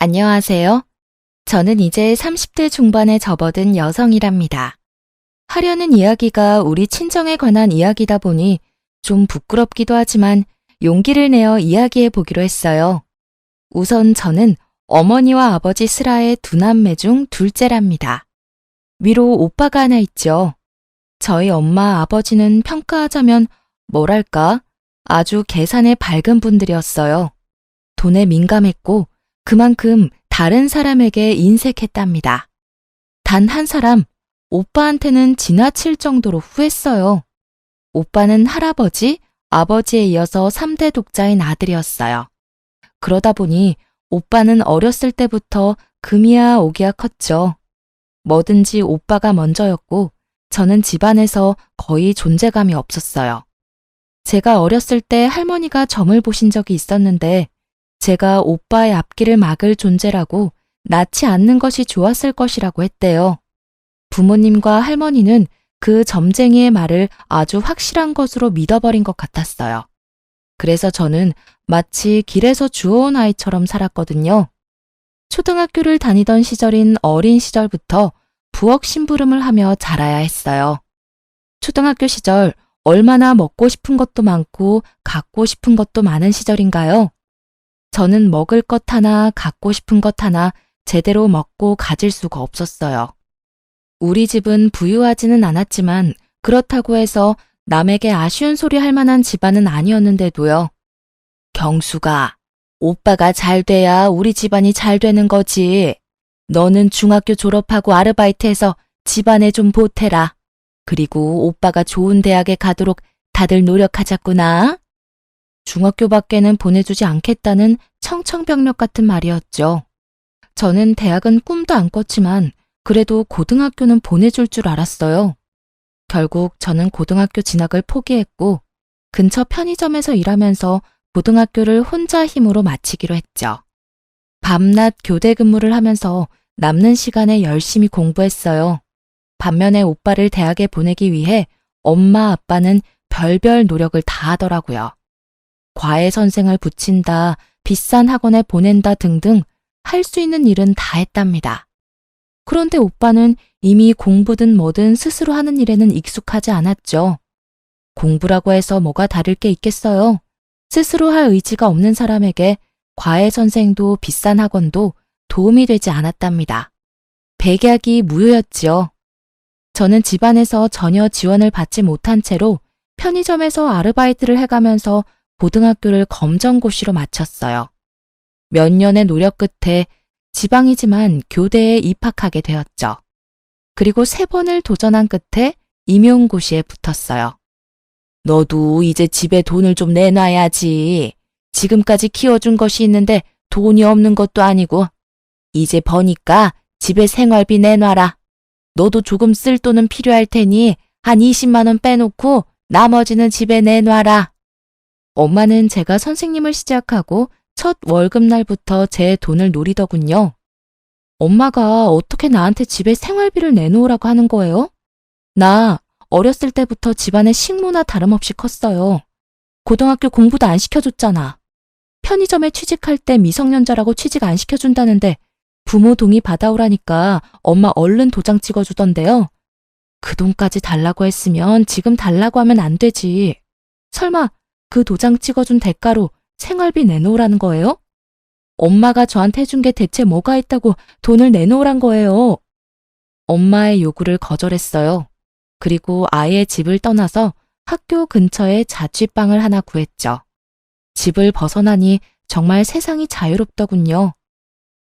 안녕하세요. 저는 이제 30대 중반에 접어든 여성이랍니다. 하려는 이야기가 우리 친정에 관한 이야기다 보니 좀 부끄럽기도 하지만 용기를 내어 이야기해 보기로 했어요. 우선 저는 어머니와 아버지 슬하의 두 남매 중 둘째랍니다. 위로 오빠가 하나 있죠. 저희 엄마 아버지는 평가하자면 뭐랄까 아주 계산에 밝은 분들이었어요. 돈에 민감했고 그만큼 다른 사람에게 인색했답니다. 단 한 사람, 오빠한테는 지나칠 정도로 후했어요. 오빠는 할아버지, 아버지에 이어서 3대 독자인 아들이었어요. 그러다 보니 오빠는 어렸을 때부터 금이야 오기야 컸죠. 뭐든지 오빠가 먼저였고 저는 집안에서 거의 존재감이 없었어요. 제가 어렸을 때 할머니가 점을 보신 적이 있었는데 제가 오빠의 앞길을 막을 존재라고 낳지 않는 것이 좋았을 것이라고 했대요. 부모님과 할머니는 그 점쟁이의 말을 아주 확실한 것으로 믿어버린 것 같았어요. 그래서 저는 마치 길에서 주워온 아이처럼 살았거든요. 초등학교를 다니던 시절인 어린 시절부터 부엌 심부름을 하며 자라야 했어요. 초등학교 시절 얼마나 먹고 싶은 것도 많고 갖고 싶은 것도 많은 시절인가요? 저는 먹을 것 하나, 갖고 싶은 것 하나 제대로 먹고 가질 수가 없었어요. 우리 집은 부유하지는 않았지만 그렇다고 해서 남에게 아쉬운 소리 할 만한 집안은 아니었는데도요. 경수가, 오빠가 잘 돼야 우리 집안이 잘 되는 거지. 너는 중학교 졸업하고 아르바이트해서 집안에 좀 보태라. 그리고 오빠가 좋은 대학에 가도록 다들 노력하자꾸나. 중학교밖에는 보내주지 않겠다는 청천벽력 같은 말이었죠. 저는 대학은 꿈도 안 꿨지만 그래도 고등학교는 보내줄 줄 알았어요. 결국 저는 고등학교 진학을 포기했고 근처 편의점에서 일하면서 고등학교를 혼자 힘으로 마치기로 했죠. 밤낮 교대 근무를 하면서 남는 시간에 열심히 공부했어요. 반면에 오빠를 대학에 보내기 위해 엄마 아빠는 별별 노력을 다 하더라고요. 과외 선생을 붙인다, 비싼 학원에 보낸다 등등 할 수 있는 일은 다 했답니다. 그런데 오빠는 이미 공부든 뭐든 스스로 하는 일에는 익숙하지 않았죠. 공부라고 해서 뭐가 다를 게 있겠어요. 스스로 할 의지가 없는 사람에게 과외 선생도 비싼 학원도 도움이 되지 않았답니다. 백약이 무효였지요. 저는 집안에서 전혀 지원을 받지 못한 채로 편의점에서 아르바이트를 해가면서 고등학교를 검정고시로 마쳤어요. 몇 년의 노력 끝에 지방이지만 교대에 입학하게 되었죠. 그리고 3번을 도전한 끝에 임용고시에 붙었어요. 너도 이제 집에 돈을 좀 내놔야지. 지금까지 키워준 것이 있는데 돈이 없는 것도 아니고 이제 버니까 집에 생활비 내놔라. 너도 조금 쓸 돈은 필요할 테니 한 20만 원 빼놓고 나머지는 집에 내놔라. 엄마는 제가 선생님을 시작하고 첫 월급날부터 제 돈을 노리더군요. 엄마가 어떻게 나한테 집에 생활비를 내놓으라고 하는 거예요? 나 어렸을 때부터 집안의 식모나 다름없이 컸어요. 고등학교 공부도 안 시켜줬잖아. 편의점에 취직할 때 미성년자라고 취직 안 시켜준다는데 부모 동의 받아오라니까 엄마 얼른 도장 찍어주던데요. 그 돈까지 달라고 했으면 지금 달라고 하면 안 되지. 설마 그 도장 찍어준 대가로 생활비 내놓으라는 거예요? 엄마가 저한테 해준 게 대체 뭐가 있다고 돈을 내놓으란 거예요. 엄마의 요구를 거절했어요. 그리고 아예 집을 떠나서 학교 근처에 자취방을 하나 구했죠. 집을 벗어나니 정말 세상이 자유롭더군요.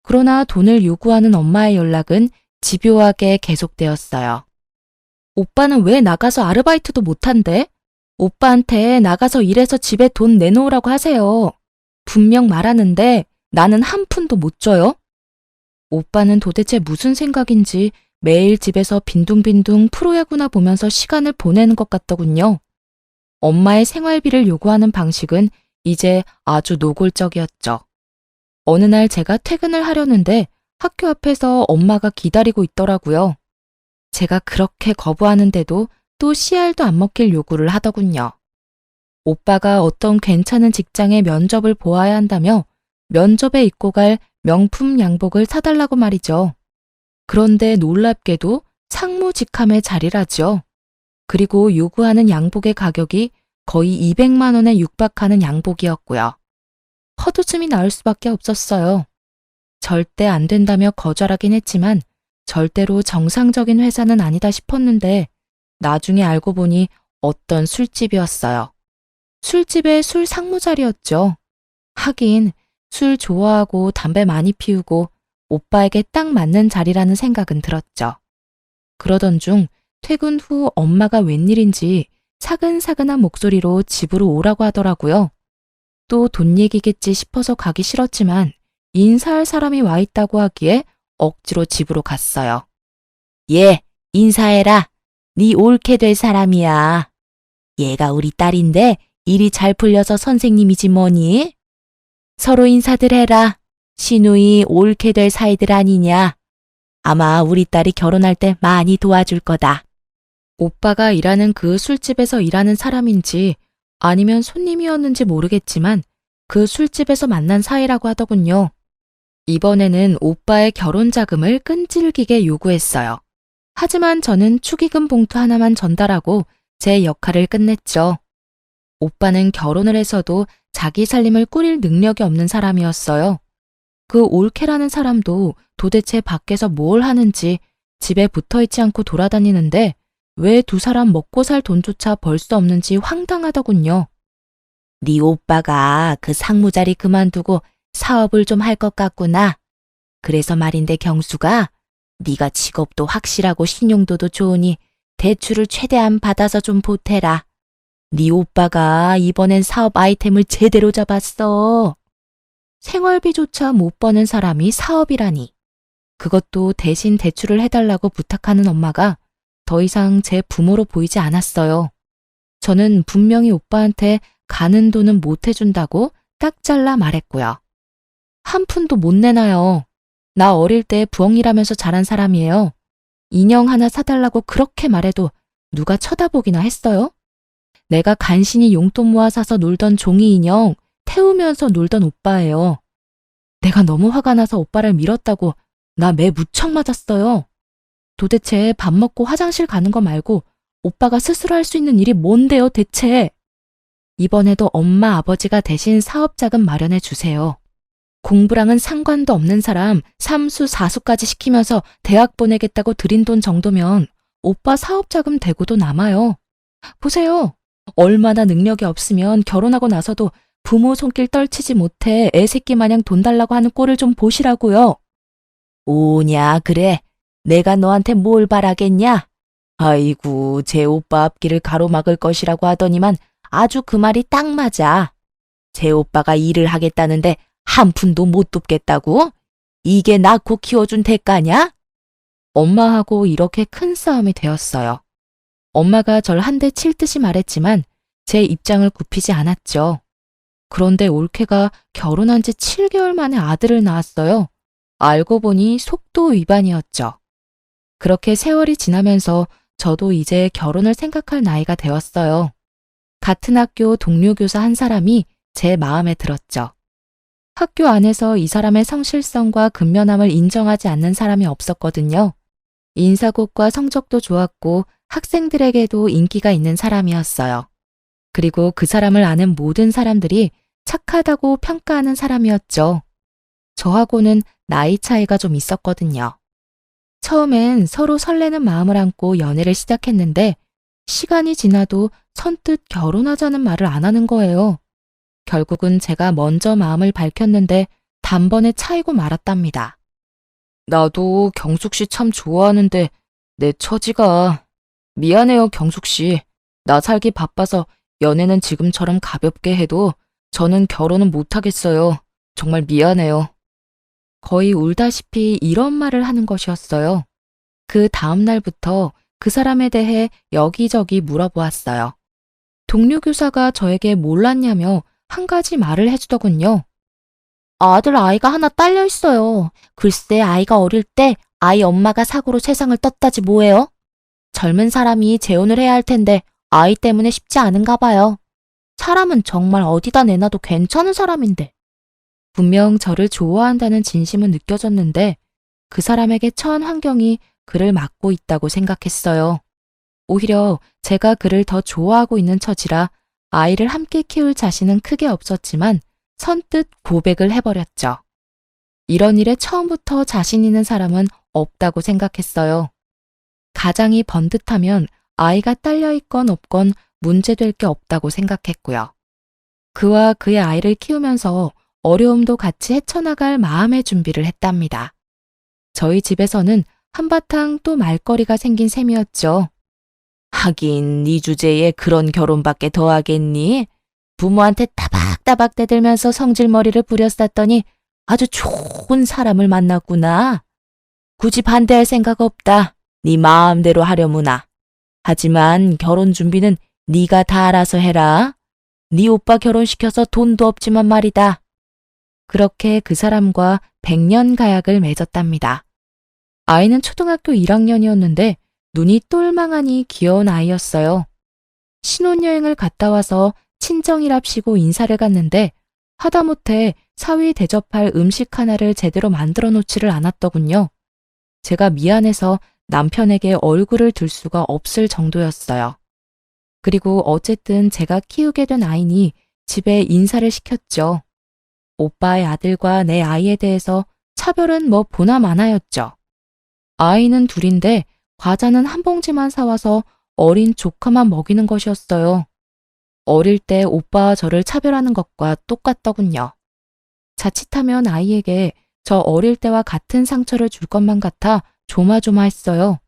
그러나 돈을 요구하는 엄마의 연락은 집요하게 계속되었어요. 오빠는 왜 나가서 아르바이트도 못한대? 오빠한테 나가서 일해서 집에 돈 내놓으라고 하세요. 분명 말하는데 나는 한 푼도 못 줘요. 오빠는 도대체 무슨 생각인지 매일 집에서 빈둥빈둥 프로야구나 보면서 시간을 보내는 것 같더군요. 엄마의 생활비를 요구하는 방식은 이제 아주 노골적이었죠. 어느 날 제가 퇴근을 하려는데 학교 앞에서 엄마가 기다리고 있더라고요. 제가 그렇게 거부하는데도 또 씨알도 안 먹힐 요구를 하더군요. 오빠가 어떤 괜찮은 직장의 면접을 보아야 한다며 면접에 입고 갈 명품 양복을 사달라고 말이죠. 그런데 놀랍게도 상무직함의 자리라죠. 그리고 요구하는 양복의 가격이 거의 200만 원에 육박하는 양복이었고요. 헛웃음이 나올 수밖에 없었어요. 절대 안 된다며 거절하긴 했지만 절대로 정상적인 회사는 아니다 싶었는데 나중에 알고 보니 어떤 술집이었어요. 술집의 술 상무 자리였죠. 하긴 술 좋아하고 담배 많이 피우고 오빠에게 딱 맞는 자리라는 생각은 들었죠. 그러던 중 퇴근 후 엄마가 웬일인지 사근사근한 목소리로 집으로 오라고 하더라고요. 또 돈 얘기겠지 싶어서 가기 싫었지만 인사할 사람이 와 있다고 하기에 억지로 집으로 갔어요. 얘, 인사해라. 네 옳게 될 사람이야. 얘가 우리 딸인데 일이 잘 풀려서 선생님이지 뭐니? 서로 인사들 해라. 시누이 옳게 될 사이들 아니냐. 아마 우리 딸이 결혼할 때 많이 도와줄 거다. 오빠가 일하는 그 술집에서 일하는 사람인지 아니면 손님이었는지 모르겠지만 그 술집에서 만난 사이라고 하더군요. 이번에는 오빠의 결혼 자금을 끈질기게 요구했어요. 하지만 저는 축의금 봉투 하나만 전달하고 제 역할을 끝냈죠. 오빠는 결혼을 해서도 자기 살림을 꾸릴 능력이 없는 사람이었어요. 그 올케라는 사람도 도대체 밖에서 뭘 하는지 집에 붙어있지 않고 돌아다니는데 왜 두 사람 먹고 살 돈조차 벌 수 없는지 황당하더군요. 네 오빠가 그 상무자리 그만두고 사업을 좀 할 것 같구나. 그래서 말인데 경수가 네가 직업도 확실하고 신용도도 좋으니 대출을 최대한 받아서 좀 보태라. 네 오빠가 이번엔 사업 아이템을 제대로 잡았어. 생활비조차 못 버는 사람이 사업이라니. 그것도 대신 대출을 해달라고 부탁하는 엄마가 더 이상 제 부모로 보이지 않았어요. 저는 분명히 오빠한테 가는 돈은 못 해준다고 딱 잘라 말했고요. 한 푼도 못 내놔요. 나 어릴 때 부엉이라면서 자란 사람이에요. 인형 하나 사달라고 그렇게 말해도 누가 쳐다보기나 했어요? 내가 간신히 용돈 모아 사서 놀던 종이 인형 태우면서 놀던 오빠예요. 내가 너무 화가 나서 오빠를 밀었다고 나 매 무척 맞았어요. 도대체 밥 먹고 화장실 가는 거 말고 오빠가 스스로 할 수 있는 일이 뭔데요, 대체? 이번에도 엄마, 아버지가 대신 사업자금 마련해 주세요. 공부랑은 상관도 없는 사람 3수, 4수까지 시키면서 대학 보내겠다고 들인 돈 정도면 오빠 사업자금 대고도 남아요. 보세요. 얼마나 능력이 없으면 결혼하고 나서도 부모 손길 떨치지 못해 애새끼 마냥 돈 달라고 하는 꼴을 좀 보시라고요. 오냐, 그래. 내가 너한테 뭘 바라겠냐? 아이고, 제 오빠 앞길을 가로막을 것이라고 하더니만 아주 그 말이 딱 맞아. 제 오빠가 일을 하겠다는데 한 푼도 못 돕겠다고? 이게 낳고 키워준 대가냐? 엄마하고 이렇게 큰 싸움이 되었어요. 엄마가 절 한 대 칠 듯이 말했지만 제 입장을 굽히지 않았죠. 그런데 올케가 결혼한 지 7개월 만에 아들을 낳았어요. 알고 보니 속도 위반이었죠. 그렇게 세월이 지나면서 저도 이제 결혼을 생각할 나이가 되었어요. 같은 학교 동료 교사 한 사람이 제 마음에 들었죠. 학교 안에서 이 사람의 성실성과 근면함을 인정하지 않는 사람이 없었거든요. 인사고과 성적도 좋았고 학생들에게도 인기가 있는 사람이었어요. 그리고 그 사람을 아는 모든 사람들이 착하다고 평가하는 사람이었죠. 저하고는 나이 차이가 좀 있었거든요. 처음엔 서로 설레는 마음을 안고 연애를 시작했는데 시간이 지나도 선뜻 결혼하자는 말을 안 하는 거예요. 결국은 제가 먼저 마음을 밝혔는데 단번에 차이고 말았답니다. 나도 경숙 씨 참 좋아하는데 내 처지가... 미안해요, 경숙 씨. 나 살기 바빠서 연애는 지금처럼 가볍게 해도 저는 결혼은 못하겠어요. 정말 미안해요. 거의 울다시피 이런 말을 하는 것이었어요. 그 다음 날부터 그 사람에 대해 여기저기 물어보았어요. 동료 교사가 저에게 몰랐냐며 한 가지 말을 해주더군요. 아들 아이가 하나 딸려 있어요. 글쎄 아이가 어릴 때 아이 엄마가 사고로 세상을 떴다지 뭐예요? 젊은 사람이 재혼을 해야 할 텐데 아이 때문에 쉽지 않은가 봐요. 사람은 정말 어디다 내놔도 괜찮은 사람인데. 분명 저를 좋아한다는 진심은 느껴졌는데 그 사람에게 처한 환경이 그를 막고 있다고 생각했어요. 오히려 제가 그를 더 좋아하고 있는 처지라 아이를 함께 키울 자신은 크게 없었지만 선뜻 고백을 해버렸죠. 이런 일에 처음부터 자신 있는 사람은 없다고 생각했어요. 가장이 번듯하면 아이가 딸려 있건 없건 문제될 게 없다고 생각했고요. 그와 그의 아이를 키우면서 어려움도 같이 헤쳐나갈 마음의 준비를 했답니다. 저희 집에서는 한바탕 또 말거리가 생긴 셈이었죠. 하긴 네 주제에 그런 결혼밖에 더 하겠니? 부모한테 따박따박 대들면서 성질머리를 부렸었더니 아주 좋은 사람을 만났구나. 굳이 반대할 생각 없다. 네 마음대로 하려무나. 하지만 결혼 준비는 네가 다 알아서 해라. 네 오빠 결혼시켜서 돈도 없지만 말이다. 그렇게 그 사람과 100년 가약을 맺었답니다. 아이는 초등학교 1학년이었는데 눈이 똘망하니 귀여운 아이였어요. 신혼여행을 갔다 와서 친정이랍시고 인사를 갔는데 하다못해 사위 대접할 음식 하나를 제대로 만들어 놓지를 않았더군요. 제가 미안해서 남편에게 얼굴을 들 수가 없을 정도였어요. 그리고 어쨌든 제가 키우게 된 아이니 집에 인사를 시켰죠. 오빠의 아들과 내 아이에 대해서 차별은 뭐 보나 마나였죠. 아이는 둘인데 과자는 한 봉지만 사와서 어린 조카만 먹이는 것이었어요. 어릴 때 오빠와 저를 차별하는 것과 똑같더군요. 자칫하면 아이에게 저 어릴 때와 같은 상처를 줄 것만 같아 조마조마했어요.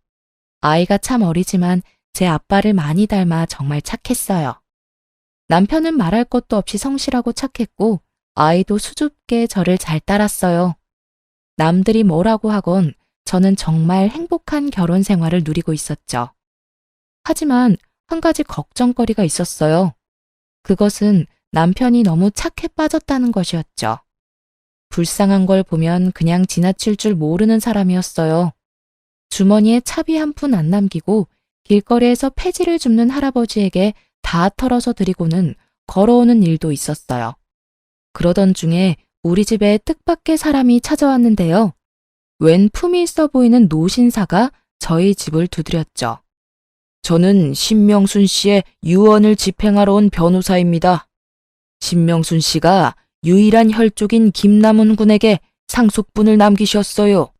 아이가 참 어리지만 제 아빠를 많이 닮아 정말 착했어요. 남편은 말할 것도 없이 성실하고 착했고 아이도 수줍게 저를 잘 따랐어요. 남들이 뭐라고 하건 저는 정말 행복한 결혼 생활을 누리고 있었죠. 하지만 한 가지 걱정거리가 있었어요. 그것은 남편이 너무 착해 빠졌다는 것이었죠. 불쌍한 걸 보면 그냥 지나칠 줄 모르는 사람이었어요. 주머니에 차비 한 푼 안 남기고 길거리에서 폐지를 줍는 할아버지에게 다 털어서 드리고는 걸어오는 일도 있었어요. 그러던 중에 우리 집에 뜻밖의 사람이 찾아왔는데요. 웬 품이 있어 보이는 노신사가 저희 집을 두드렸죠. 저는 신명순 씨의 유언을 집행하러 온 변호사입니다. 신명순 씨가 유일한 혈족인 김남훈 군에게 상속분을 남기셨어요.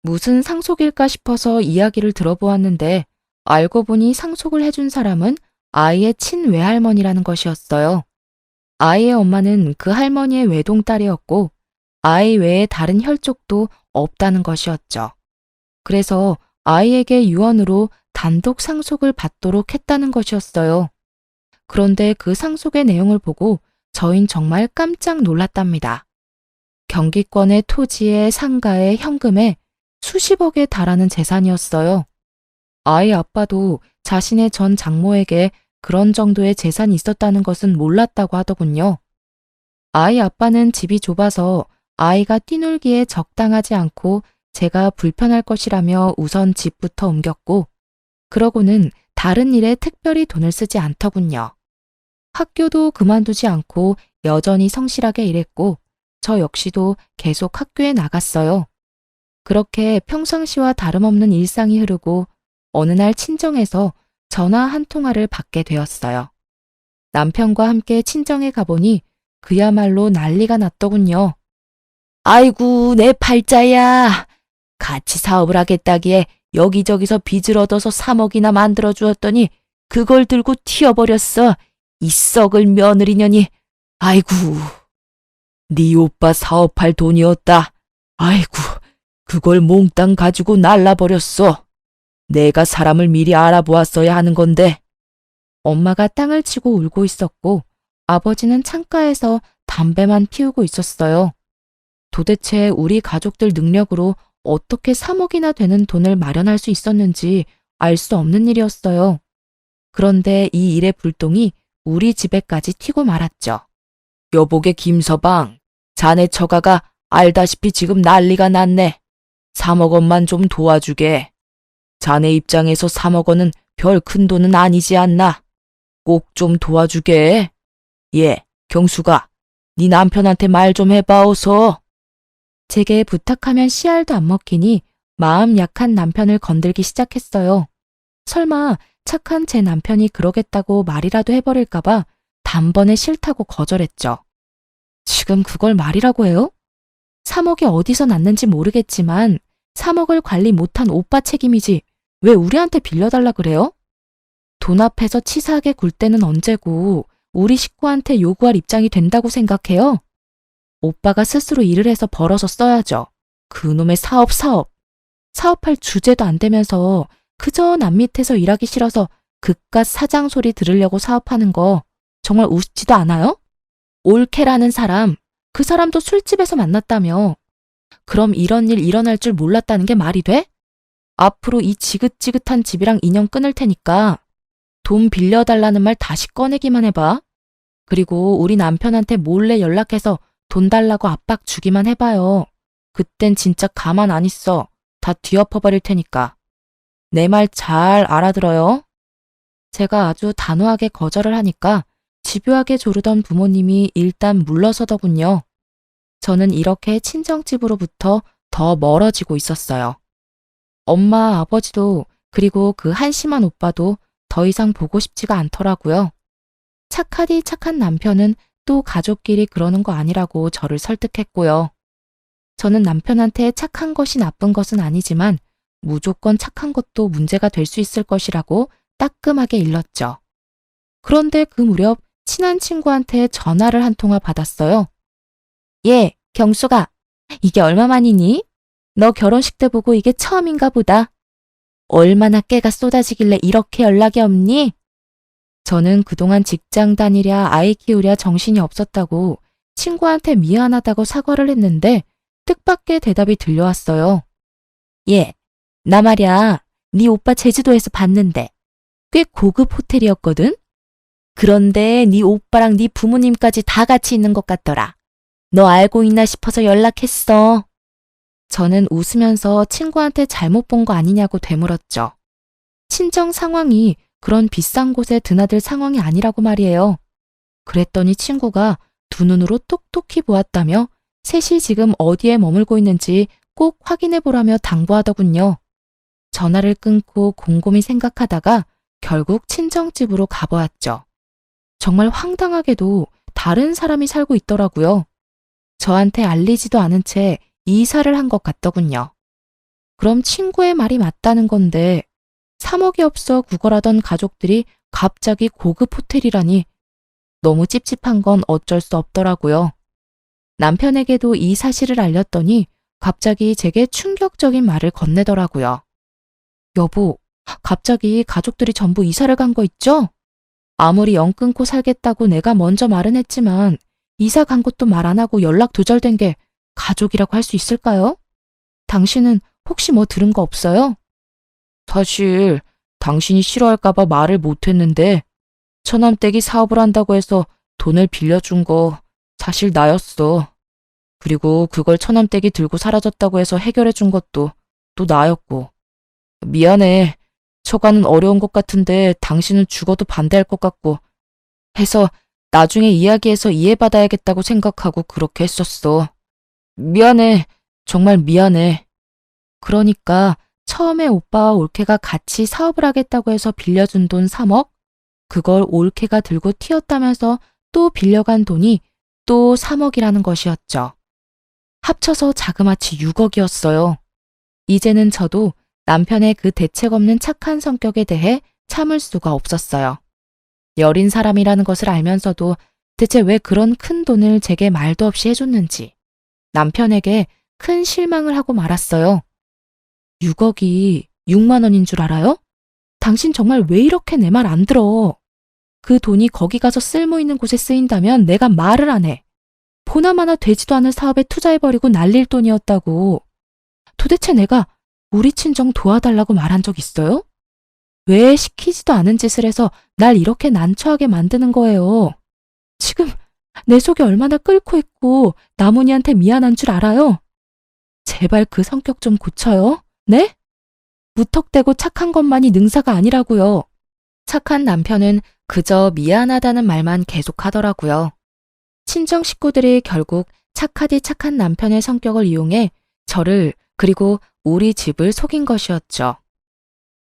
무슨 상속일까 싶어서 이야기를 들어보았는데 알고 보니 상속을 해준 사람은 아이의 친외할머니라는 것이었어요. 아이의 엄마는 그 할머니의 외동딸이었고 아이 외에 다른 혈족도 없다는 것이었죠. 그래서 아이에게 유언으로 단독 상속을 받도록 했다는 것이었어요. 그런데 그 상속의 내용을 보고 저흰 정말 깜짝 놀랐답니다. 경기권의 토지에 상가에 현금에 수십억에 달하는 재산이었어요. 아이 아빠도 자신의 전 장모에게 그런 정도의 재산이 있었다는 것은 몰랐다고 하더군요. 아이 아빠는 집이 좁아서 아이가 뛰놀기에 적당하지 않고 제가 불편할 것이라며 우선 집부터 옮겼고 그러고는 다른 일에 특별히 돈을 쓰지 않더군요. 학교도 그만두지 않고 여전히 성실하게 일했고 저 역시도 계속 학교에 나갔어요. 그렇게 평상시와 다름없는 일상이 흐르고 어느 날 친정에서 전화 한 통화를 받게 되었어요. 남편과 함께 친정에 가보니 그야말로 난리가 났더군요. 아이고 내 팔자야. 같이 사업을 하겠다기에 여기저기서 빚을 얻어서 3억이나 만들어 주었더니 그걸 들고 튀어버렸어. 이 썩을 며느리년이. 아이고. 네 오빠 사업할 돈이었다. 아이고. 그걸 몽땅 가지고 날라버렸어. 내가 사람을 미리 알아보았어야 하는 건데. 엄마가 땅을 치고 울고 있었고 아버지는 창가에서 담배만 피우고 있었어요. 도대체 우리 가족들 능력으로 어떻게 3억이나 되는 돈을 마련할 수 있었는지 알 수 없는 일이었어요. 그런데 이 일의 불똥이 우리 집에까지 튀고 말았죠. 여보게 김서방, 자네 처가가 알다시피 지금 난리가 났네. 3억 원만 좀 도와주게. 자네 입장에서 3억 원은 별 큰 돈은 아니지 않나. 꼭 좀 도와주게. 예, 경수가 네 남편한테 말 좀 해봐, 어서. 제게 부탁하면 씨알도 안 먹히니 마음 약한 남편을 건들기 시작했어요. 설마 착한 제 남편이 그러겠다고 말이라도 해버릴까봐 단번에 싫다고 거절했죠. 지금 그걸 말이라고 해요? 3억이 어디서 났는지 모르겠지만 3억을 관리 못한 오빠 책임이지 왜 우리한테 빌려달라 그래요? 돈 앞에서 치사하게 굴 때는 언제고 우리 식구한테 요구할 입장이 된다고 생각해요? 오빠가 스스로 일을 해서 벌어서 써야죠. 그놈의 사업. 사업할 주제도 안 되면서 그저 남 밑에서 일하기 싫어서 그깟 사장 소리 들으려고 사업하는 거 정말 우습지도 않아요? 올케라는 사람, 그 사람도 술집에서 만났다며. 그럼 이런 일 일어날 줄 몰랐다는 게 말이 돼? 앞으로 이 지긋지긋한 집이랑 인연 끊을 테니까 돈 빌려달라는 말 다시 꺼내기만 해봐. 그리고 우리 남편한테 몰래 연락해서 돈 달라고 압박 주기만 해봐요. 그땐 진짜 가만 안 있어. 다 뒤엎어버릴 테니까. 내 말 잘 알아들어요? 제가 아주 단호하게 거절을 하니까 집요하게 조르던 부모님이 일단 물러서더군요. 저는 이렇게 친정집으로부터 더 멀어지고 있었어요. 엄마, 아버지도 그리고 그 한심한 오빠도 더 이상 보고 싶지가 않더라고요. 착하디 착한 남편은 또 가족끼리 그러는 거 아니라고 저를 설득했고요. 저는 남편한테 착한 것이 나쁜 것은 아니지만 무조건 착한 것도 문제가 될 수 있을 것이라고 따끔하게 일렀죠. 그런데 그 무렵 친한 친구한테 전화를 한 통화 받았어요. 예, 경수가. 이게 얼마만이니? 너 결혼식 때 보고 이게 처음인가 보다. 얼마나 깨가 쏟아지길래 이렇게 연락이 없니? 저는 그동안 직장 다니랴 아이 키우랴 정신이 없었다고 친구한테 미안하다고 사과를 했는데 뜻밖의 대답이 들려왔어요. 예, 나 말야, 네 오빠 제주도에서 봤는데 꽤 고급 호텔이었거든? 그런데 네 오빠랑 네 부모님까지 다 같이 있는 것 같더라. 너 알고 있나 싶어서 연락했어. 저는 웃으면서 친구한테 잘못 본 거 아니냐고 되물었죠. 친정 상황이 그런 비싼 곳에 드나들 상황이 아니라고 말이에요. 그랬더니 친구가 두 눈으로 똑똑히 보았다며 셋이 지금 어디에 머물고 있는지 꼭 확인해 보라며 당부하더군요. 전화를 끊고 곰곰이 생각하다가 결국 친정집으로 가보았죠. 정말 황당하게도 다른 사람이 살고 있더라고요. 저한테 알리지도 않은 채 이사를 한 것 같더군요. 그럼 친구의 말이 맞다는 건데 3억이 없어 구걸하던 가족들이 갑자기 고급 호텔이라니 너무 찝찝한 건 어쩔 수 없더라고요. 남편에게도 이 사실을 알렸더니 갑자기 제게 충격적인 말을 건네더라고요. 여보, 갑자기 가족들이 전부 이사를 간 거 있죠? 아무리 연 끊고 살겠다고 내가 먼저 말은 했지만 이사 간 것도 말 안 하고 연락 두절된 게 가족이라고 할 수 있을까요? 당신은 혹시 뭐 들은 거 없어요? 사실 당신이 싫어할까봐 말을 못했는데 처남댁이 사업을 한다고 해서 돈을 빌려준 거 사실 나였어. 그리고 그걸 처남댁이 들고 사라졌다고 해서 해결해준 것도 또 나였고. 미안해. 처가는 어려운 것 같은데 당신은 죽어도 반대할 것 같고 해서 나중에 이야기해서 이해받아야겠다고 생각하고 그렇게 했었어. 미안해. 정말 미안해. 그러니까 처음에 오빠와 올케가 같이 사업을 하겠다고 해서 빌려준 돈 3억? 그걸 올케가 들고 튀었다면서 또 빌려간 돈이 또 3억이라는 것이었죠. 합쳐서 자그마치 6억이었어요. 이제는 저도 남편의 그 대책 없는 착한 성격에 대해 참을 수가 없었어요. 여린 사람이라는 것을 알면서도 대체 왜 그런 큰 돈을 제게 말도 없이 해줬는지 남편에게 큰 실망을 하고 말았어요. 6억이 6만 원인 줄 알아요? 당신 정말 왜 이렇게 내 말 안 들어? 그 돈이 거기 가서 쓸모 있는 곳에 쓰인다면 내가 말을 안 해. 보나마나 되지도 않을 사업에 투자해버리고 날릴 돈이었다고. 도대체 내가 우리 친정 도와달라고 말한 적 있어요? 왜 시키지도 않은 짓을 해서 날 이렇게 난처하게 만드는 거예요? 지금 내 속이 얼마나 끓고 있고 나문이한테 미안한 줄 알아요? 제발 그 성격 좀 고쳐요. 네? 무턱대고 착한 것만이 능사가 아니라고요. 착한 남편은 그저 미안하다는 말만 계속하더라고요. 친정 식구들이 결국 착하디 착한 남편의 성격을 이용해 저를 그리고 우리 집을 속인 것이었죠.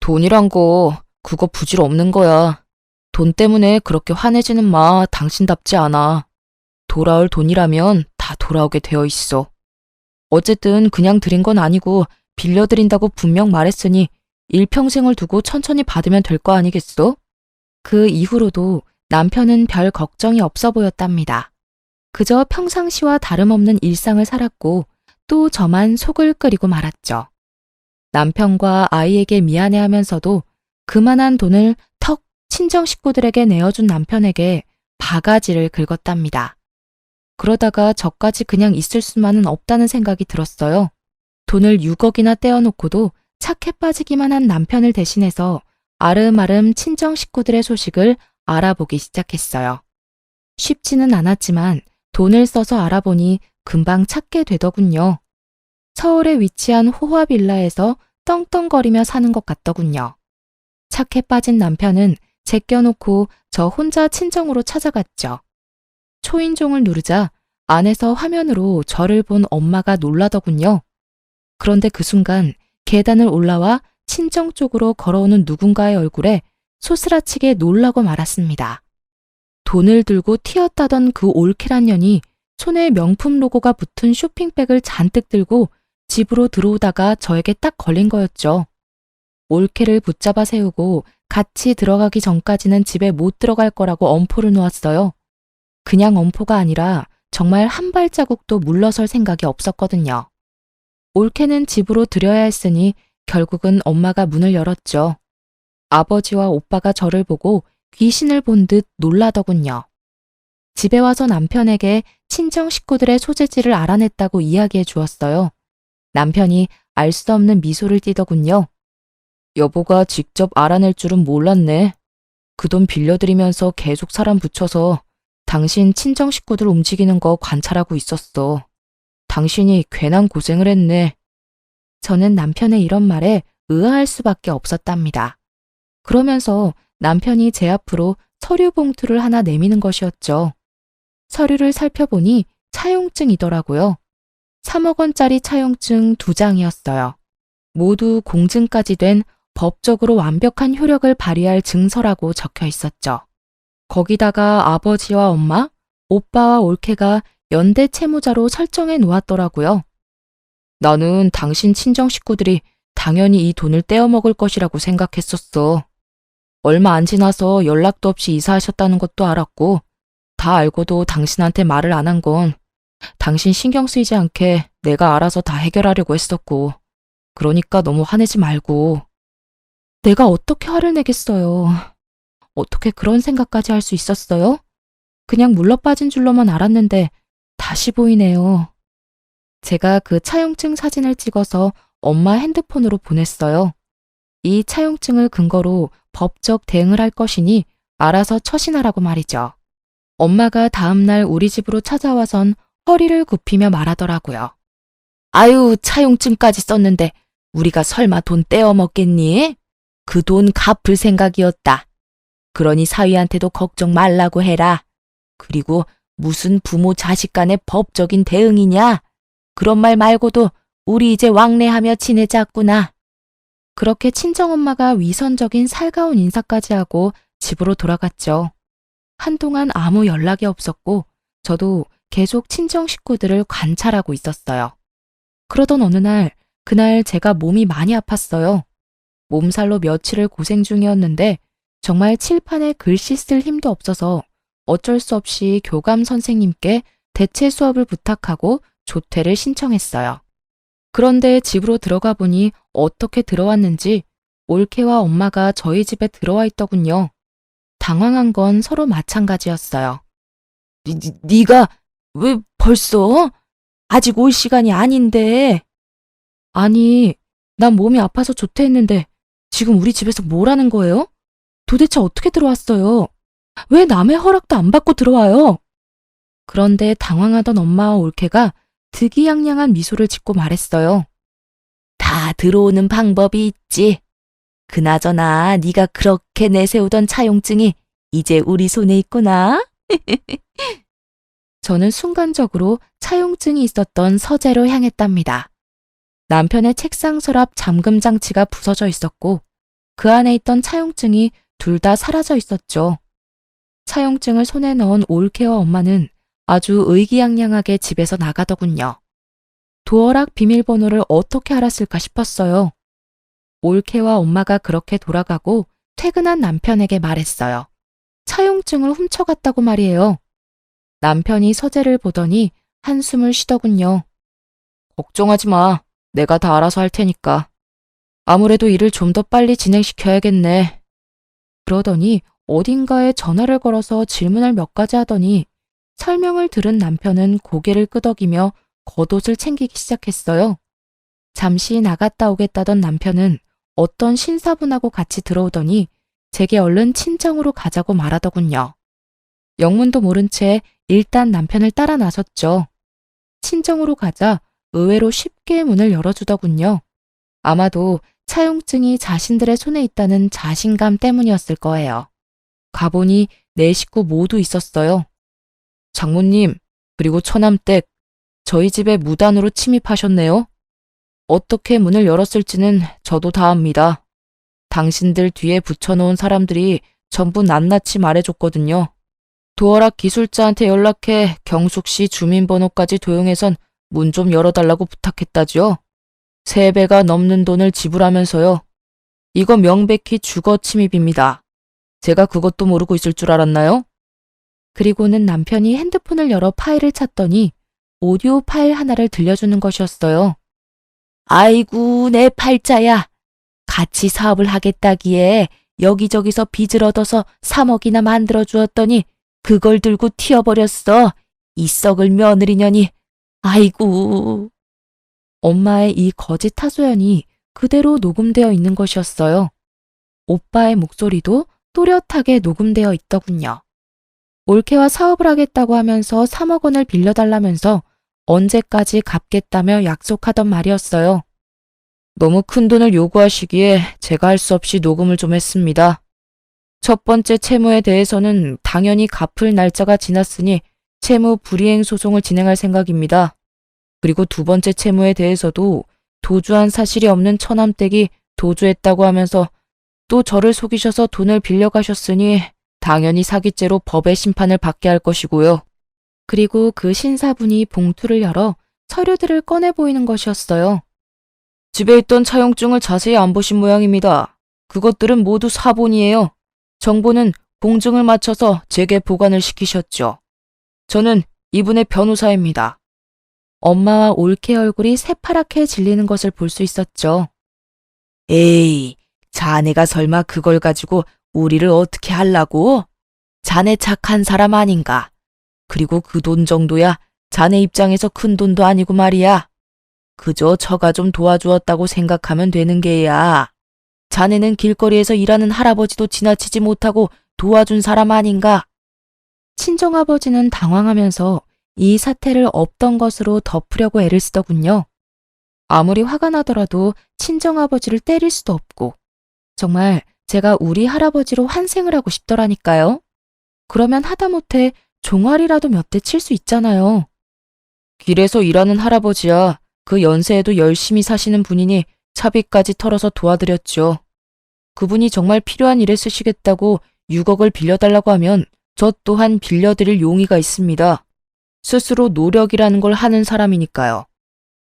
돈이란 거 그거 부질없는 거야. 돈 때문에 그렇게 화내지는 마. 당신답지 않아. 돌아올 돈이라면 다 돌아오게 되어 있어. 어쨌든 그냥 드린 건 아니고 빌려드린다고 분명 말했으니 일평생을 두고 천천히 받으면 될 거 아니겠어? 그 이후로도 남편은 별 걱정이 없어 보였답니다. 그저 평상시와 다름없는 일상을 살았고 또 저만 속을 끓이고 말았죠. 남편과 아이에게 미안해하면서도 그만한 돈을 턱 친정 식구들에게 내어준 남편에게 바가지를 긁었답니다. 그러다가 저까지 그냥 있을 수만은 없다는 생각이 들었어요. 돈을 6억이나 떼어놓고도 착해 빠지기만 한 남편을 대신해서 아름아름 친정 식구들의 소식을 알아보기 시작했어요. 쉽지는 않았지만 돈을 써서 알아보니 금방 찾게 되더군요. 서울에 위치한 호화 빌라에서 떵떵거리며 사는 것 같더군요. 착해 빠진 남편은 제껴놓고 저 혼자 친정으로 찾아갔죠. 초인종을 누르자 안에서 화면으로 저를 본 엄마가 놀라더군요. 그런데 그 순간 계단을 올라와 친정 쪽으로 걸어오는 누군가의 얼굴에 소스라치게 놀라고 말았습니다. 돈을 들고 튀었다던 그 올케란 년이 손에 명품 로고가 붙은 쇼핑백을 잔뜩 들고 집으로 들어오다가 저에게 딱 걸린 거였죠. 올케를 붙잡아 세우고 같이 들어가기 전까지는 집에 못 들어갈 거라고 엄포를 놓았어요. 그냥 엄포가 아니라 정말 한 발자국도 물러설 생각이 없었거든요. 올케는 집으로 들여야 했으니 결국은 엄마가 문을 열었죠. 아버지와 오빠가 저를 보고 귀신을 본 듯 놀라더군요. 집에 와서 남편에게 친정 식구들의 소재지를 알아냈다고 이야기해 주었어요. 남편이 알 수 없는 미소를 띠더군요. 여보가 직접 알아낼 줄은 몰랐네. 그 돈 빌려드리면서 계속 사람 붙여서 당신 친정 식구들 움직이는 거 관찰하고 있었어. 당신이 괜한 고생을 했네. 저는 남편의 이런 말에 의아할 수밖에 없었답니다. 그러면서 남편이 제 앞으로 서류 봉투를 하나 내미는 것이었죠. 서류를 살펴보니 차용증이더라고요. 3억 원짜리 차용증 2장이었어요. 모두 공증까지 된 법적으로 완벽한 효력을 발휘할 증서라고 적혀 있었죠. 거기다가 아버지와 엄마, 오빠와 올케가 연대 채무자로 설정해 놓았더라고요. 나는 당신 친정 식구들이 당연히 이 돈을 떼어먹을 것이라고 생각했었어. 얼마 안 지나서 연락도 없이 이사하셨다는 것도 알았고, 다 알고도 당신한테 말을 안 한 건 당신 신경 쓰이지 않게 내가 알아서 다 해결하려고 했었고, 그러니까 너무 화내지 말고. 내가 어떻게 화를 내겠어요. 어떻게 그런 생각까지 할 수 있었어요? 그냥 물러빠진 줄로만 알았는데 다시 보이네요. 제가 그 차용증 사진을 찍어서 엄마 핸드폰으로 보냈어요. 이 차용증을 근거로 법적 대응을 할 것이니 알아서 처신하라고 말이죠. 엄마가 다음날 우리 집으로 찾아와선 허리를 굽히며 말하더라고요. 아유, 차용증까지 썼는데 우리가 설마 돈 떼어먹겠니? 그 돈 갚을 생각이었다. 그러니 사위한테도 걱정 말라고 해라. 그리고 무슨 부모 자식 간의 법적인 대응이냐? 그런 말 말고도 우리 이제 왕래하며 지내자꾸나. 그렇게 친정엄마가 위선적인 살가운 인사까지 하고 집으로 돌아갔죠. 한동안 아무 연락이 없었고 저도 계속 친정 식구들을 관찰하고 있었어요. 그러던 어느 날, 그날 제가 몸이 많이 아팠어요. 몸살로 며칠을 고생 중이었는데 정말 칠판에 글씨 쓸 힘도 없어서 어쩔 수 없이 교감 선생님께 대체 수업을 부탁하고 조퇴를 신청했어요. 그런데 집으로 들어가 보니 어떻게 들어왔는지 올케와 엄마가 저희 집에 들어와 있더군요. 당황한 건 서로 마찬가지였어요. 네가 왜 벌써? 아직 올 시간이 아닌데. 아니, 난 몸이 아파서 조퇴했는데 지금 우리 집에서 뭘 하는 거예요? 도대체 어떻게 들어왔어요? 왜 남의 허락도 안 받고 들어와요? 그런데 당황하던 엄마와 올케가 득이양양한 미소를 짓고 말했어요. 다 들어오는 방법이 있지. 그나저나 네가 그렇게 내세우던 차용증이 이제 우리 손에 있구나. 저는 순간적으로 차용증이 있었던 서재로 향했답니다. 남편의 책상 서랍 잠금 장치가 부서져 있었고 그 안에 있던 차용증이 둘 다 사라져 있었죠. 차용증을 손에 넣은 올케와 엄마는 아주 의기양양하게 집에서 나가더군요. 도어락 비밀번호를 어떻게 알았을까 싶었어요. 올케와 엄마가 그렇게 돌아가고 퇴근한 남편에게 말했어요. 차용증을 훔쳐갔다고 말이에요. 남편이 서재를 보더니 한숨을 쉬더군요. 걱정하지 마. 내가 다 알아서 할 테니까. 아무래도 일을 좀 더 빨리 진행시켜야겠네. 그러더니 어딘가에 전화를 걸어서 질문을 몇 가지 하더니 설명을 들은 남편은 고개를 끄덕이며 겉옷을 챙기기 시작했어요. 잠시 나갔다 오겠다던 남편은 어떤 신사분하고 같이 들어오더니 제게 얼른 친정으로 가자고 말하더군요. 영문도 모른 채 일단 남편을 따라 나섰죠. 친정으로 가자 의외로 쉽게 문을 열어주더군요. 아마도 차용증이 자신들의 손에 있다는 자신감 때문이었을 거예요. 가보니 네 식구 모두 있었어요. 장모님, 그리고 처남댁, 저희 집에 무단으로 침입하셨네요. 어떻게 문을 열었을지는 저도 다 압니다. 당신들 뒤에 붙여놓은 사람들이 전부 낱낱이 말해줬거든요. 도어락 기술자한테 연락해 경숙씨 주민번호까지 도용해선 문 좀 열어달라고 부탁했다죠. 3배가 넘는 돈을 지불하면서요. 이거 명백히 주거 침입입니다. 제가 그것도 모르고 있을 줄 알았나요? 그리고는 남편이 핸드폰을 열어 파일을 찾더니 오디오 파일 하나를 들려주는 것이었어요. 아이고, 내 팔자야. 같이 사업을 하겠다기에 여기저기서 빚을 얻어서 3억이나 만들어 주었더니 그걸 들고 튀어버렸어. 이 썩을 며느리년이. 아이고. 엄마의 이 거짓 하소연이 그대로 녹음되어 있는 것이었어요. 오빠의 목소리도 또렷하게 녹음되어 있더군요. 올케와 사업을 하겠다고 하면서 3억 원을 빌려달라면서 언제까지 갚겠다며 약속하던 말이었어요. 너무 큰 돈을 요구하시기에 제가 할 수 없이 녹음을 좀 했습니다. 첫 번째 채무에 대해서는 당연히 갚을 날짜가 지났으니 채무 불이행 소송을 진행할 생각입니다. 그리고 두 번째 채무에 대해서도 도주한 사실이 없는 처남댁이 도주했다고 하면서 또 저를 속이셔서 돈을 빌려가셨으니 당연히 사기죄로 법의 심판을 받게 할 것이고요. 그리고 그 신사분이 봉투를 열어 서류들을 꺼내 보이는 것이었어요. 집에 있던 차용증을 자세히 안 보신 모양입니다. 그것들은 모두 사본이에요. 정보는 공증을 마쳐서 제게 보관을 시키셨죠. 저는 이분의 변호사입니다. 엄마와 올케 얼굴이 새파랗게 질리는 것을 볼 수 있었죠. 에이, 자네가 설마 그걸 가지고 우리를 어떻게 하려고? 자네 착한 사람 아닌가? 그리고 그 돈 정도야 자네 입장에서 큰 돈도 아니고 말이야. 그저 저가 좀 도와주었다고 생각하면 되는 게야. 자네는 길거리에서 일하는 할아버지도 지나치지 못하고 도와준 사람 아닌가? 친정아버지는 당황하면서 이 사태를 없던 것으로 덮으려고 애를 쓰더군요. 아무리 화가 나더라도 친정아버지를 때릴 수도 없고 정말 제가 우리 할아버지로 환생을 하고 싶더라니까요. 그러면 하다못해 종아리라도 몇 대 칠 수 있잖아요. 길에서 일하는 할아버지야 그 연세에도 열심히 사시는 분이니 차비까지 털어서 도와드렸죠. 그분이 정말 필요한 일에 쓰시겠다고 6억을 빌려달라고 하면 저 또한 빌려드릴 용의가 있습니다. 스스로 노력이라는 걸 하는 사람이니까요.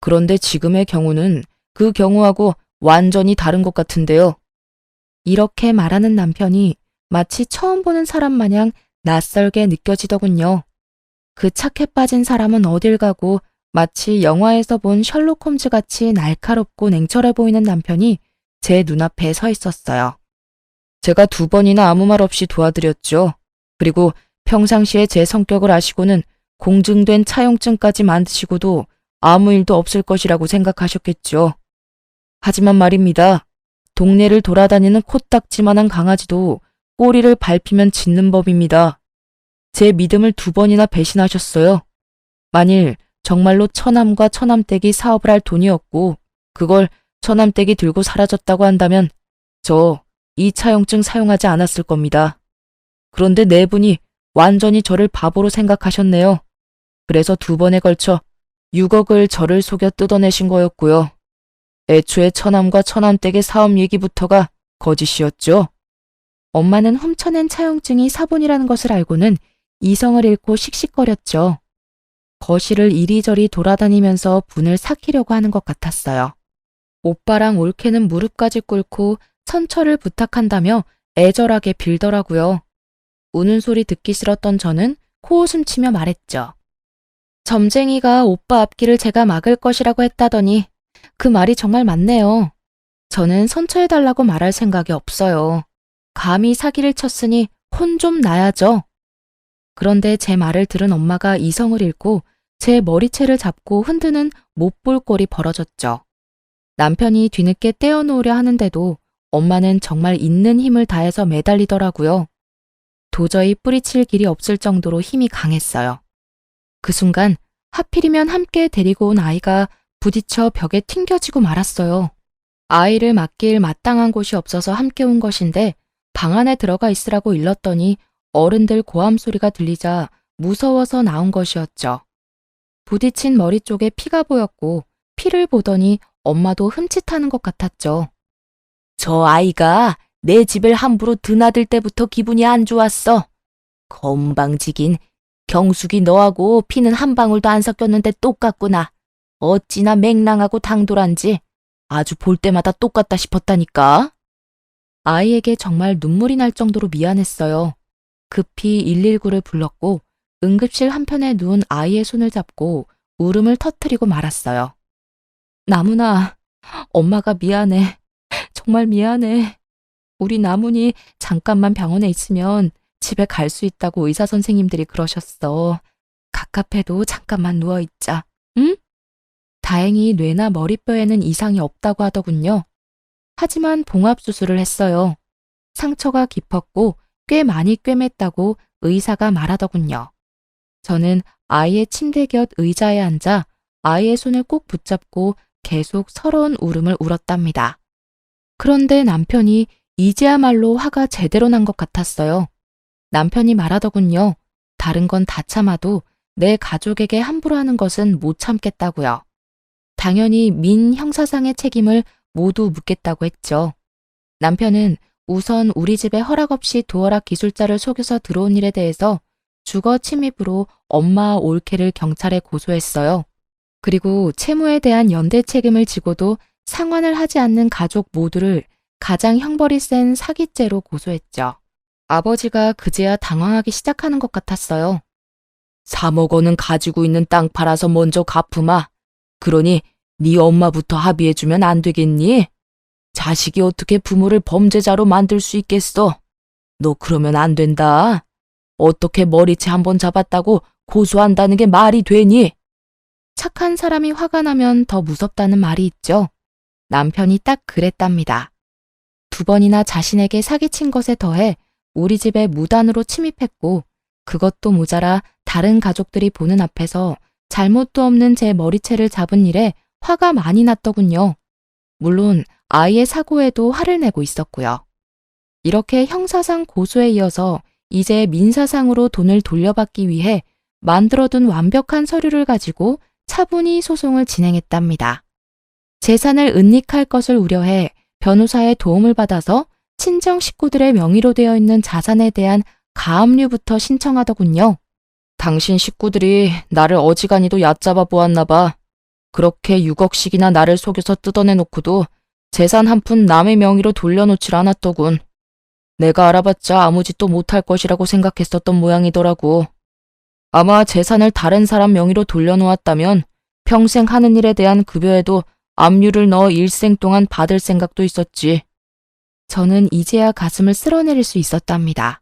그런데 지금의 경우는 그 경우하고 완전히 다른 것 같은데요. 이렇게 말하는 남편이 마치 처음 보는 사람 마냥 낯설게 느껴지더군요. 그 착해 빠진 사람은 어딜 가고 마치 영화에서 본 셜록 홈즈 같이 날카롭고 냉철해 보이는 남편이 제 눈앞에 서 있었어요. 제가 2번이나 아무 말 없이 도와드렸죠. 그리고 평상시에 제 성격을 아시고는 공증된 차용증까지 만드시고도 아무 일도 없을 것이라고 생각하셨겠죠. 하지만 말입니다. 동네를 돌아다니는 코딱지만한 강아지도 꼬리를 밟히면 짖는 법입니다. 제 믿음을 2번이나 배신하셨어요. 만일 정말로 처남과 처남댁이 사업을 할 돈이었고 그걸 처남댁이 들고 사라졌다고 한다면 저 이 차용증 사용하지 않았을 겁니다. 그런데 네 분이 완전히 저를 바보로 생각하셨네요. 그래서 2번에 걸쳐 6억을 저를 속여 뜯어내신 거였고요. 애초에 처남과 처남댁의 사업 얘기부터가 거짓이었죠. 엄마는 훔쳐낸 차용증이 사본이라는 것을 알고는 이성을 잃고 씩씩거렸죠. 거실을 이리저리 돌아다니면서 분을 삭히려고 하는 것 같았어요. 오빠랑 올케는 무릎까지 꿇고 천처를 부탁한다며 애절하게 빌더라고요. 우는 소리 듣기 싫었던 저는 코웃음 치며 말했죠. 점쟁이가 오빠 앞길을 제가 막을 것이라고 했다더니 그 말이 정말 맞네요. 저는 선처해달라고 말할 생각이 없어요. 감히 사기를 쳤으니 혼 좀 나야죠. 그런데 제 말을 들은 엄마가 이성을 잃고 제 머리채를 잡고 흔드는 못 볼 꼴이 벌어졌죠. 남편이 뒤늦게 떼어놓으려 하는데도 엄마는 정말 있는 힘을 다해서 매달리더라고요. 도저히 뿌리칠 길이 없을 정도로 힘이 강했어요. 그 순간 하필이면 함께 데리고 온 아이가 부딪혀 벽에 튕겨지고 말았어요. 아이를 맡길 마땅한 곳이 없어서 함께 온 것인데 방 안에 들어가 있으라고 일렀더니 어른들 고함 소리가 들리자 무서워서 나온 것이었죠. 부딪힌 머리 쪽에 피가 보였고 피를 보더니 엄마도 흠칫하는 것 같았죠. 저 아이가 내 집을 함부로 드나들 때부터 기분이 안 좋았어. 건방지긴. 경숙이 너하고 피는 한 방울도 안 섞였는데 똑같구나. 어찌나 맹랑하고 당돌한지 아주 볼 때마다 똑같다 싶었다니까. 아이에게 정말 눈물이 날 정도로 미안했어요. 급히 119를 불렀고 응급실 한편에 누운 아이의 손을 잡고 울음을 터뜨리고 말았어요. 나문아, 엄마가 미안해. 정말 미안해. 우리 나문이 잠깐만 병원에 있으면 집에 갈 수 있다고 의사 선생님들이 그러셨어. 갑갑해도 잠깐만 누워있자. 응? 다행히 뇌나 머리뼈에는 이상이 없다고 하더군요. 하지만 봉합수술을 했어요. 상처가 깊었고 꽤 많이 꿰맸다고 의사가 말하더군요. 저는 아이의 침대 곁 의자에 앉아 아이의 손을 꼭 붙잡고 계속 서러운 울음을 울었답니다. 그런데 남편이 이제야말로 화가 제대로 난 것 같았어요. 남편이 말하더군요. 다른 건 다 참아도 내 가족에게 함부로 하는 것은 못 참겠다고요. 당연히 민 형사상의 책임을 모두 묻겠다고 했죠. 남편은 우선 우리 집에 허락 없이 도어락 기술자를 속여서 들어온 일에 대해서 주거 침입으로 엄마 올케를 경찰에 고소했어요. 그리고 채무에 대한 연대 책임을 지고도 상환을 하지 않는 가족 모두를 가장 형벌이 센 사기죄로 고소했죠. 아버지가 그제야 당황하기 시작하는 것 같았어요. 3억 원은 가지고 있는 땅 팔아서 먼저 갚으마. 그러니 네 엄마부터 합의해주면 안 되겠니? 자식이 어떻게 부모를 범죄자로 만들 수 있겠어? 너 그러면 안 된다. 어떻게 머리채 한번 잡았다고 고소한다는 게 말이 되니? 착한 사람이 화가 나면 더 무섭다는 말이 있죠. 남편이 딱 그랬답니다. 2번이나 자신에게 사기친 것에 더해 우리 집에 무단으로 침입했고 그것도 모자라 다른 가족들이 보는 앞에서 잘못도 없는 제 머리채를 잡은 일에 화가 많이 났더군요. 물론 아이의 사고에도 화를 내고 있었고요. 이렇게 형사상 고소에 이어서 이제 민사상으로 돈을 돌려받기 위해 만들어둔 완벽한 서류를 가지고 차분히 소송을 진행했답니다. 재산을 은닉할 것을 우려해 변호사의 도움을 받아서 친정 식구들의 명의로 되어 있는 자산에 대한 가압류부터 신청하더군요. 당신 식구들이 나를 어지간히도 얕잡아 보았나 봐. 그렇게 6억씩이나 나를 속여서 뜯어내놓고도 재산 한 푼 남의 명의로 돌려놓질 않았더군. 내가 알아봤자 아무 짓도 못할 것이라고 생각했었던 모양이더라고. 아마 재산을 다른 사람 명의로 돌려놓았다면 평생 하는 일에 대한 급여에도 압류를 넣어 일생 동안 받을 생각도 있었지. 저는 이제야 가슴을 쓸어내릴 수 있었답니다.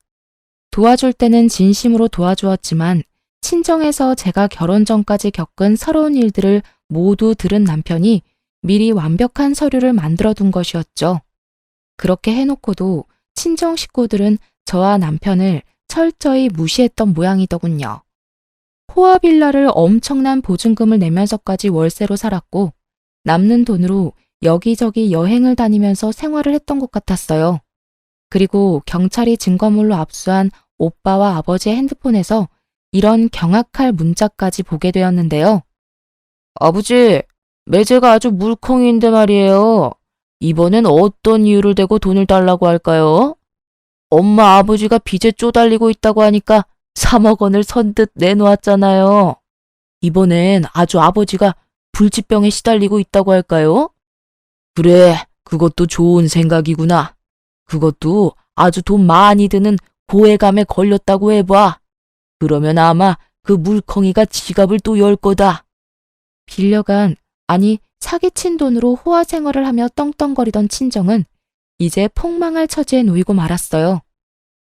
도와줄 때는 진심으로 도와주었지만 친정에서 제가 결혼 전까지 겪은 서러운 일들을 모두 들은 남편이 미리 완벽한 서류를 만들어둔 것이었죠. 그렇게 해놓고도 친정 식구들은 저와 남편을 철저히 무시했던 모양이더군요. 호화빌라를 엄청난 보증금을 내면서까지 월세로 살았고 남는 돈으로 여기저기 여행을 다니면서 생활을 했던 것 같았어요. 그리고 경찰이 증거물로 압수한 오빠와 아버지의 핸드폰에서 이런 경악할 문자까지 보게 되었는데요. 아버지, 매제가 아주 물컹이인데 말이에요. 이번엔 어떤 이유를 대고 돈을 달라고 할까요? 엄마 아버지가 빚에 쪼달리고 있다고 하니까 3억 원을 선뜻 내놓았잖아요. 이번엔 아주 아버지가 불치병에 시달리고 있다고 할까요? 그래, 그것도 좋은 생각이구나. 그것도 아주 돈 많이 드는 고해감에 걸렸다고 해봐. 그러면 아마 그 물컹이가 지갑을 또 열 거다. 빌려간, 아니 사기친 돈으로 호화 생활을 하며 떵떵거리던 친정은 이제 폭망할 처지에 놓이고 말았어요.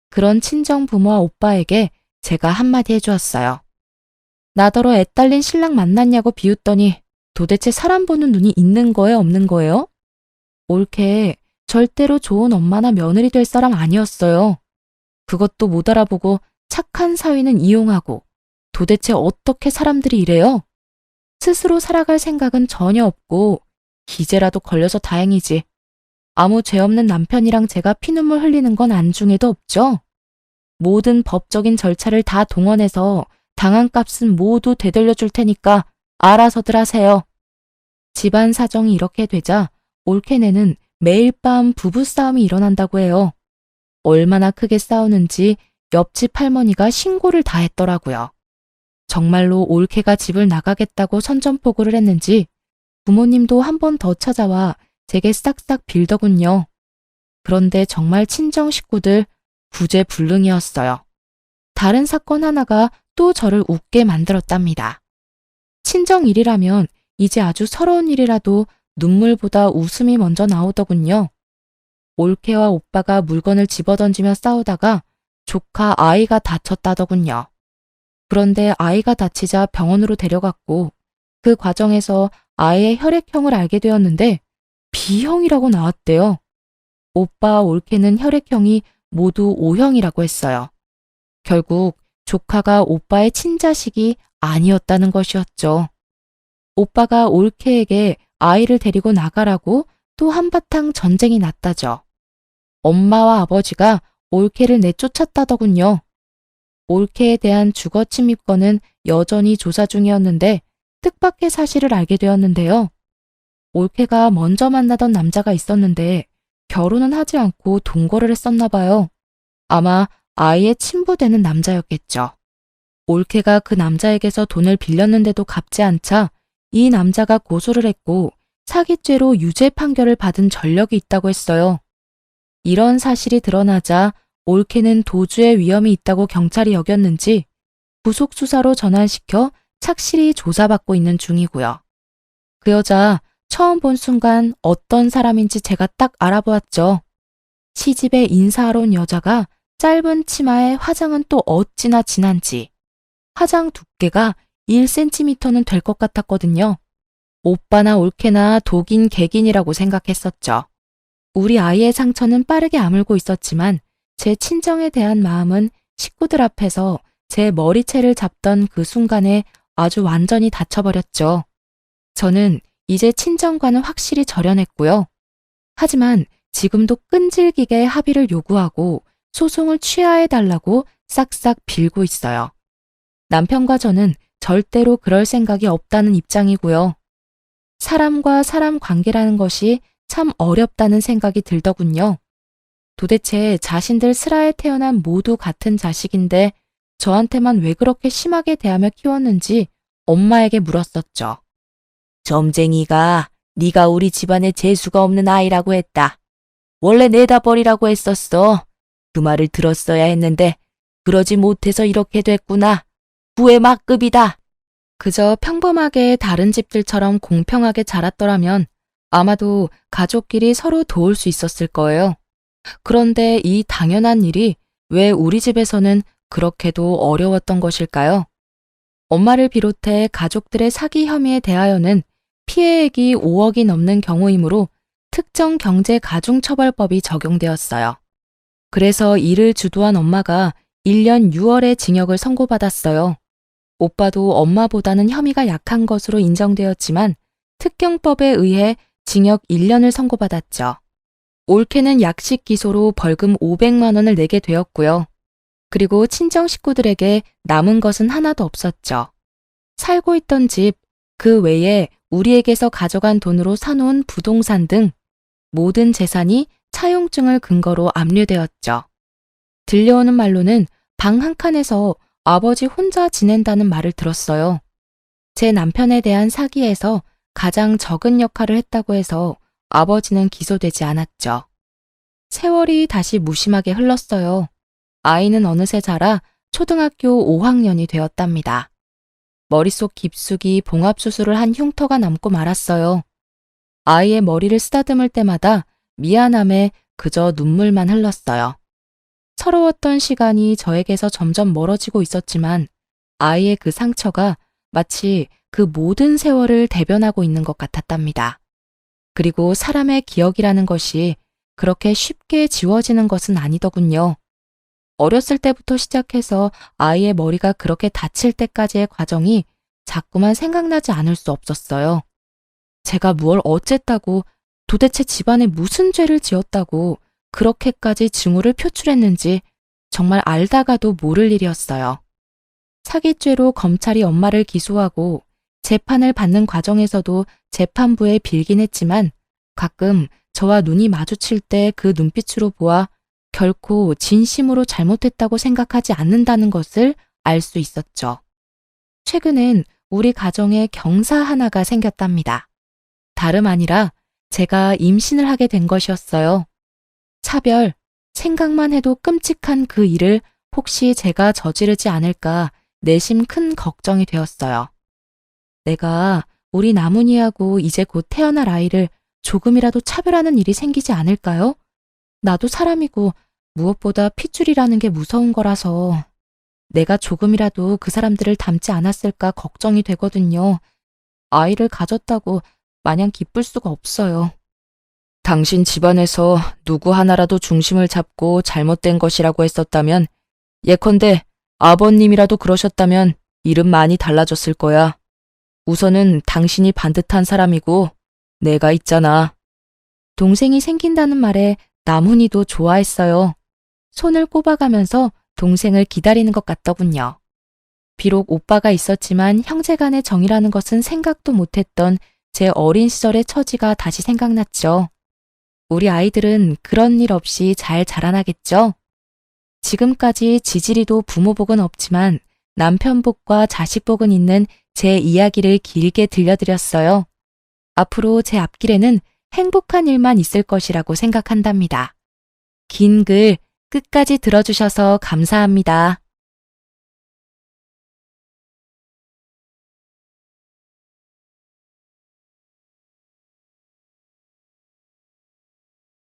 그런 친정 부모와 오빠에게 제가 한마디 해주었어요. 나더러 애딸린 신랑 만났냐고 비웃더니 도대체 사람 보는 눈이 있는 거예요, 없는 거예요? 올케 절대로 좋은 엄마나 며느리 될 사람 아니었어요. 그것도 못 알아보고 착한 사위는 이용하고 도대체 어떻게 사람들이 이래요? 스스로 살아갈 생각은 전혀 없고 기재라도 걸려서 다행이지. 아무 죄 없는 남편이랑 제가 피눈물 흘리는 건 안중에도 없죠. 모든 법적인 절차를 다 동원해서 당한 값은 모두 되돌려 줄 테니까 알아서들 하세요. 집안 사정이 이렇게 되자 올케네는 매일 밤 부부싸움이 일어난다고 해요. 얼마나 크게 싸우는지 옆집 할머니가 신고를 다 했더라고요. 정말로 올케가 집을 나가겠다고 선전포고를 했는지 부모님도 한 번 더 찾아와 제게 싹싹 빌더군요. 그런데 정말 친정 식구들 구제불능이었어요. 다른 사건 하나가 또 저를 웃게 만들었답니다. 친정 일이라면 이제 아주 서러운 일이라도 눈물보다 웃음이 먼저 나오더군요. 올케와 오빠가 물건을 집어던지며 싸우다가 조카 아이가 다쳤다더군요. 그런데 아이가 다치자 병원으로 데려갔고 그 과정에서 아이의 혈액형을 알게 되었는데 B형이라고 나왔대요. 오빠와 올케는 혈액형이 모두 O형이라고 했어요. 결국 조카가 오빠의 친자식이 아니었다는 것이었죠. 오빠가 올케에게 아이를 데리고 나가라고 또 한바탕 전쟁이 났다죠. 엄마와 아버지가 올케를 내쫓았다더군요. 올케에 대한 주거 침입건은 여전히 조사 중이었는데 뜻밖의 사실을 알게 되었는데요. 올케가 먼저 만나던 남자가 있었는데 결혼은 하지 않고 동거를 했었나 봐요. 아마 아이의 친부되는 남자였겠죠. 올케가 그 남자에게서 돈을 빌렸는데도 갚지 않자 이 남자가 고소를 했고 사기죄로 유죄 판결을 받은 전력이 있다고 했어요. 이런 사실이 드러나자 올케는 도주의 위험이 있다고 경찰이 여겼는지 구속수사로 전환시켜 착실히 조사받고 있는 중이고요. 그 여자 처음 본 순간 어떤 사람인지 제가 딱 알아보았죠. 시집에 인사하러 온 여자가 짧은 치마에 화장은 또 어찌나 진한지 화장 두께가 1cm는 될 것 같았거든요. 오빠나 올케나 독인 객인이라고 생각했었죠. 우리 아이의 상처는 빠르게 아물고 있었지만 제 친정에 대한 마음은 식구들 앞에서 제 머리채를 잡던 그 순간에 아주 완전히 닫혀버렸죠. 저는 이제 친정과는 확실히 절연했고요. 하지만 지금도 끈질기게 합의를 요구하고 소송을 취하해달라고 싹싹 빌고 있어요. 남편과 저는 절대로 그럴 생각이 없다는 입장이고요. 사람과 사람 관계라는 것이 참 어렵다는 생각이 들더군요. 도대체 자신들 슬하에 태어난 모두 같은 자식인데 저한테만 왜 그렇게 심하게 대하며 키웠는지 엄마에게 물었었죠. 점쟁이가 네가 우리 집안에 재수가 없는 아이라고 했다. 원래 내다 버리라고 했었어. 그 말을 들었어야 했는데 그러지 못해서 이렇게 됐구나. 부의 막급이다. 그저 평범하게 다른 집들처럼 공평하게 자랐더라면 아마도 가족끼리 서로 도울 수 있었을 거예요. 그런데 이 당연한 일이 왜 우리 집에서는 그렇게도 어려웠던 것일까요? 엄마를 비롯해 가족들의 사기 혐의에 대하여는 피해액이 5억이 넘는 경우이므로 특정 경제 가중처벌법이 적용되었어요. 그래서 이를 주도한 엄마가 1년 6월에 징역을 선고받았어요. 오빠도 엄마보다는 혐의가 약한 것으로 인정되었지만 특경법에 의해 징역 1년을 선고받았죠. 올케는 약식 기소로 벌금 500만 원을 내게 되었고요. 그리고 친정 식구들에게 남은 것은 하나도 없었죠. 살고 있던 집, 그 외에 우리에게서 가져간 돈으로 사놓은 부동산 등 모든 재산이 차용증을 근거로 압류되었죠. 들려오는 말로는 방 한 칸에서 아버지 혼자 지낸다는 말을 들었어요. 제 남편에 대한 사기에서 가장 적은 역할을 했다고 해서 아버지는 기소되지 않았죠. 세월이 다시 무심하게 흘렀어요. 아이는 어느새 자라 초등학교 5학년이 되었답니다. 머릿속 깊숙이 봉합수술을 한 흉터가 남고 말았어요. 아이의 머리를 쓰다듬을 때마다 미안함에 그저 눈물만 흘렀어요. 서러웠던 시간이 저에게서 점점 멀어지고 있었지만 아이의 그 상처가 마치 그 모든 세월을 대변하고 있는 것 같았답니다. 그리고 사람의 기억이라는 것이 그렇게 쉽게 지워지는 것은 아니더군요. 어렸을 때부터 시작해서 아이의 머리가 그렇게 다칠 때까지의 과정이 자꾸만 생각나지 않을 수 없었어요. 제가 무얼 어쨌다고, 도대체 집안에 무슨 죄를 지었다고 그렇게까지 증오를 표출했는지 정말 알다가도 모를 일이었어요. 사기죄로 검찰이 엄마를 기소하고 재판을 받는 과정에서도 재판부에 빌긴 했지만 가끔 저와 눈이 마주칠 때 그 눈빛으로 보아 결코 진심으로 잘못했다고 생각하지 않는다는 것을 알 수 있었죠. 최근엔 우리 가정에 경사 하나가 생겼답니다. 다름 아니라 제가 임신을 하게 된 것이었어요. 차별, 생각만 해도 끔찍한 그 일을 혹시 제가 저지르지 않을까 내심 큰 걱정이 되었어요. 내가 우리 나문이하고 이제 곧 태어날 아이를 조금이라도 차별하는 일이 생기지 않을까요? 나도 사람이고 무엇보다 핏줄이라는 게 무서운 거라서 내가 조금이라도 그 사람들을 닮지 않았을까 걱정이 되거든요. 아이를 가졌다고 마냥 기쁠 수가 없어요. 당신 집안에서 누구 하나라도 중심을 잡고 잘못된 것이라고 했었다면, 예컨대 아버님이라도 그러셨다면 일은 많이 달라졌을 거야. 우선은 당신이 반듯한 사람이고 내가 있잖아. 동생이 생긴다는 말에 나문이도 좋아했어요. 손을 꼽아가면서 동생을 기다리는 것 같더군요. 비록 오빠가 있었지만 형제간의 정이라는 것은 생각도 못했던 제 어린 시절의 처지가 다시 생각났죠. 우리 아이들은 그런 일 없이 잘 자라나겠죠? 지금까지 지지리도 부모 복은 없지만 남편 복과 자식 복은 있는 제 이야기를 길게 들려드렸어요. 앞으로 제 앞길에는 행복한 일만 있을 것이라고 생각한답니다. 긴 글 끝까지 들어주셔서 감사합니다.